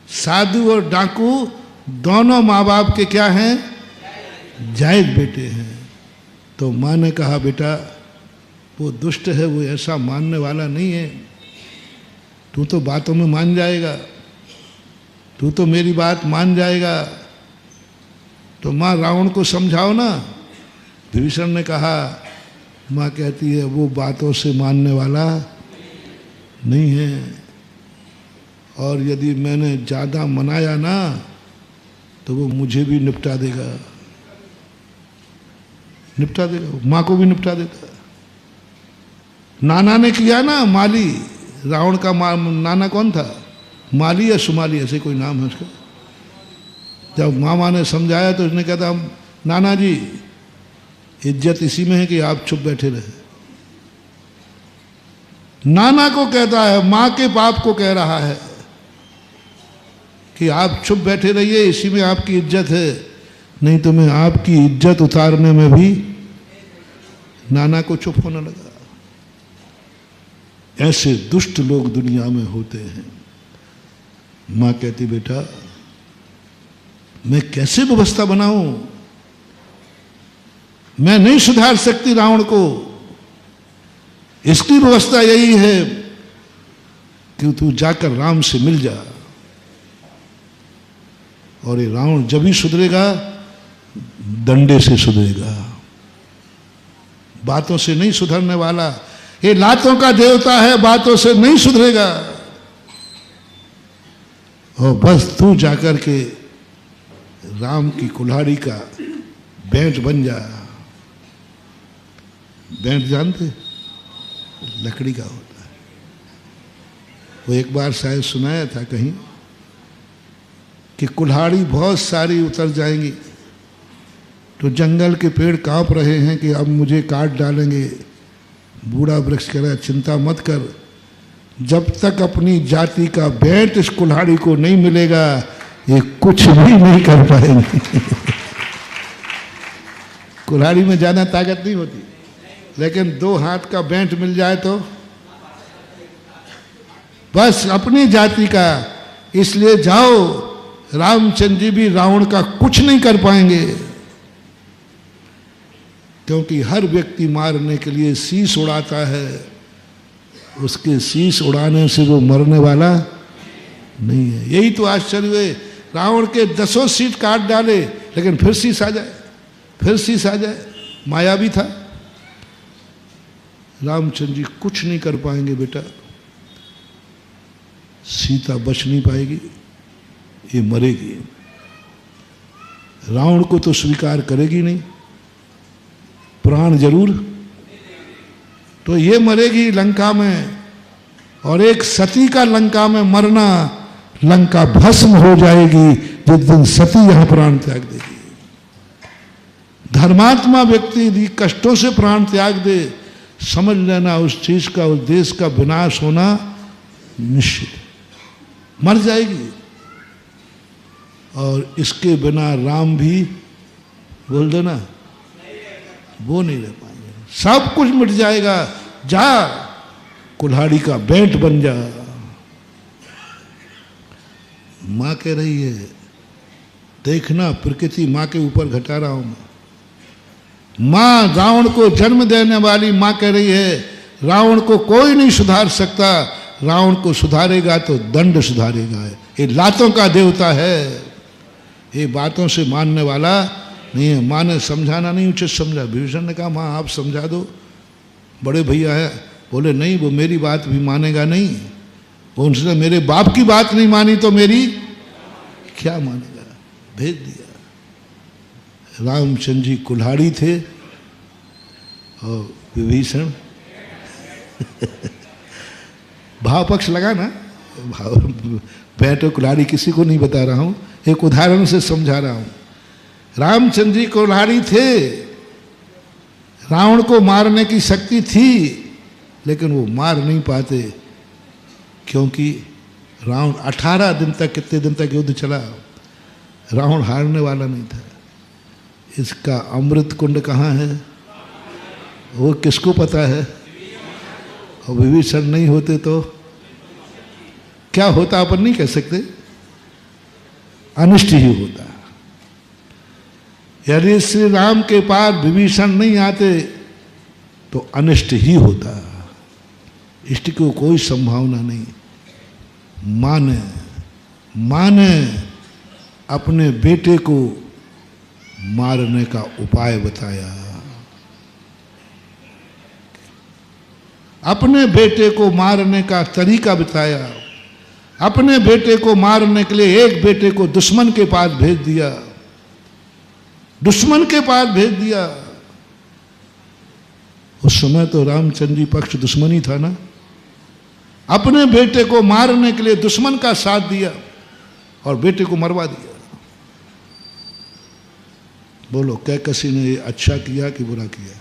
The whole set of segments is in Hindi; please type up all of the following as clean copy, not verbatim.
साधु और डाकू दोनों माँ बाप के क्या हैं? जायज बेटे हैं। तो माँ ने कहा बेटा वो दुष्ट है, वो ऐसा मानने वाला नहीं है, तू तो बातों में मान जाएगा, तू तो मेरी बात मान जाएगा, तो माँ रावण को समझाओ ना। विभीषण ने कहा, माँ कहती है वो बातों से मानने वाला नहीं है, और यदि मैंने ज़्यादा मनाया ना तो वो मुझे भी निपटा देगा, निपटा देगा, माँ को भी निपटा देता। नाना ने किया ना, माली, रावण का नाना कौन था? माली या सुमाली, ऐसे कोई नाम है उसका। जब मामा ने समझाया तो उसने कहा था, नाना जी इज्जत इसी में है कि आप चुप बैठे रहे। नाना को कहता है, माँ के बाप को कह रहा है कि आप चुप बैठे रहिए, इसी में आपकी इज्जत है, नहीं तो मैं आपकी इज्जत उतारने में भी। नाना को चुप होने लगा। ऐसे दुष्ट लोग दुनिया में होते हैं। माँ कहती बेटा मैं कैसे व्यवस्था बनाऊं, मैं नहीं सुधार सकती रावण को, इसकी व्यवस्था यही है कि तू जाकर राम से मिल जा, और ये रावण जब ही सुधरेगा डंडे से सुधरेगा, बातों से नहीं सुधरने वाला। ये लातों का देवता है, बातों से नहीं सुधरेगा। और बस तू जाकर के राम की कुल्हाड़ी का बैंट बन जा। बैंट जानते? लकड़ी का होता है। वो एक बार शायद सुनाया था कहीं कि कुल्हाड़ी बहुत सारी उतर जाएंगी, तो जंगल के पेड़ कांप रहे हैं कि अब मुझे काट डालेंगे। बूढ़ा वृक्ष कह रहा है चिंता मत कर, जब तक अपनी जाति का बैंट इस कुल्हाड़ी को नहीं मिलेगा ये कुछ भी नहीं कर पाएंगे। कुल्हाड़ी में ज्यादा ताकत नहीं होती, लेकिन 2 हाथ का बैंट मिल जाए तो बस अपनी जाति का। इसलिए जाओ, रामचंद्र जी भी रावण का कुछ नहीं कर पाएंगे, क्योंकि हर व्यक्ति मारने के लिए शीश उड़ाता है, उसके शीश उड़ाने से वो मरने वाला नहीं है। यही तो आश्चर्य है, रावण के 10 शीश काट डाले लेकिन फिर शीश आ जाए, फिर शीश आ जाए। माया भी था। रामचंद्र जी कुछ नहीं कर पाएंगे बेटा, सीता बच नहीं पाएगी, ये मरेगी। रावण को तो स्वीकार करेगी नहीं, प्राण जरूर, तो ये मरेगी लंका में। और एक सती का लंका में मरना, लंका भस्म हो जाएगी जिस दिन सती यहां प्राण त्याग देगी। धर्मात्मा व्यक्ति यदि कष्टों से प्राण त्याग दे, समझ लेना उस चीज का, उस देश का विनाश होना निश्चित, मर जाएगी। और इसके बिना राम भी, बोल दो ना, वो नहीं रह पाएंगे, सब कुछ मिट जाएगा। जा कुल्हाड़ी का बैंट बन जा। मां कह रही है देखना, प्रकृति मां के ऊपर घटा रहा हूं मैं। मां रावण को जन्म देने वाली मां कह रही है रावण को कोई नहीं सुधार सकता, रावण को सुधारेगा तो दंड सुधारेगा। ये लातों का देवता है, ये बातों से मानने वाला नहीं है। माँ ने समझाना नहीं उचित समझा। विभीषण ने कहा माँ आप समझा दो, बड़े भैया है। बोले नहीं, वो मेरी बात भी मानेगा नहीं, वो उनसे मेरे बाप की बात नहीं मानी तो मेरी क्या मानेगा। भेज दिया। रामचंद्र जी कुल्हाड़ी थे और विभीषण भाव पक्ष लगा ना, भाव बैठो कुल्हाड़ी किसी को नहीं बता रहा हूं, एक उदाहरण से समझा रहा हूं। रामचंद्र जी कुल्हाड़ी थे, रावण को मारने की शक्ति थी, लेकिन वो मार नहीं पाते, क्योंकि रावण 18 दिन तक, कितने दिन तक युद्ध चला, रावण हारने वाला नहीं था। इसका अमृत कुंड कहाँ है वो किसको पता है। और विभीषण नहीं होते तो क्या होता अपन नहीं कह सकते, अनिष्ट ही होता। यदि श्री राम के पास विभीषण नहीं आते तो अनिष्ट ही होता, इष्ट को कोई संभावना नहीं। माँ ने अपने बेटे को मारने का उपाय बताया, अपने बेटे को मारने का तरीका बताया, अपने बेटे को मारने के लिए एक बेटे को दुश्मन के पास भेज दिया, दुश्मन के पास भेज दिया। उस समय तो रामचंद्र जी पक्ष दुश्मन ही था ना। अपने बेटे को मारने के लिए दुश्मन का साथ दिया और बेटे को मरवा दिया। बोलो कैकसी ने ये अच्छा किया कि बुरा किया?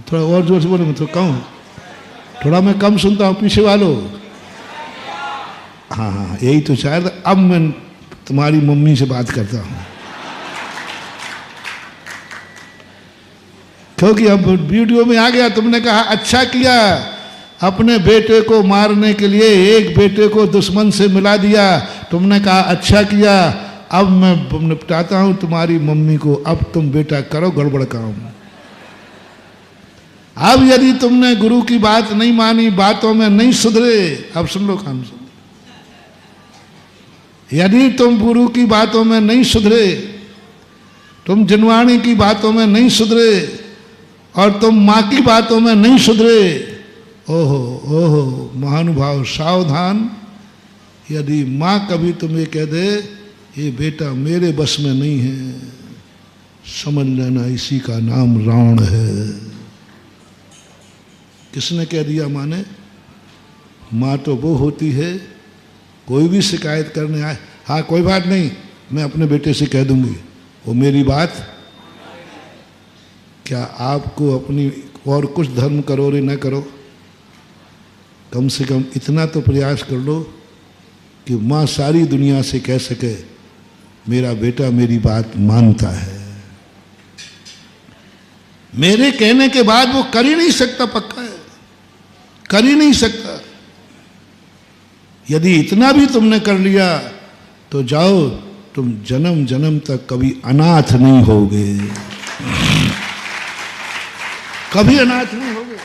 थोड़ा और जोर से बोलो, मैं तो कहूँ, थोड़ा मैं कम सुनता हूँ पीछे वालों। हाँ हाँ, यही तो शायद। अब मैं तुम्हारी मम्मी से बात करता हूँ, क्योंकि अब वीडियो में आ गया। तुमने कहा अच्छा किया, अपने बेटे को मारने के लिए एक बेटे को दुश्मन से मिला दिया। तुमने कहा अच्छा किया। अब मैं निपटाता हूँ तुम्हारी मम्मी को। अब तुम बेटा करो गड़बड़ काम। अब यदि तुमने गुरु की बात नहीं मानी, बातों में नहीं सुधरे, अब सुन लो काम सुन, यदि तुम गुरु की बातों में नहीं सुधरे, तुम जिनवाणी की बातों में नहीं सुधरे और तुम माँ की बातों में नहीं सुधरे, ओहो ओहो महानुभाव सावधान। यदि माँ कभी तुम्हें कह दे ये बेटा मेरे बस में नहीं है, समझ लेना इसी का नाम रावण है। किसने कह दिया माँ ने? माँ तो वो होती है, कोई भी शिकायत करने आए, हाँ कोई बात नहीं, मैं अपने बेटे से कह दूंगी, वो मेरी बात। क्या आपको अपनी और कुछ धर्म करो रे न करो, कम से कम इतना तो प्रयास कर लो कि माँ सारी दुनिया से कह सके मेरा बेटा मेरी बात मानता है। मेरे कहने के बाद वो कर ही नहीं सकता, पक्का है, कर ही नहीं सकता। यदि इतना भी तुमने कर लिया तो जाओ, तुम जन्म जन्म तक कभी अनाथ नहीं होगे, कभी अनाथ नहीं होगे।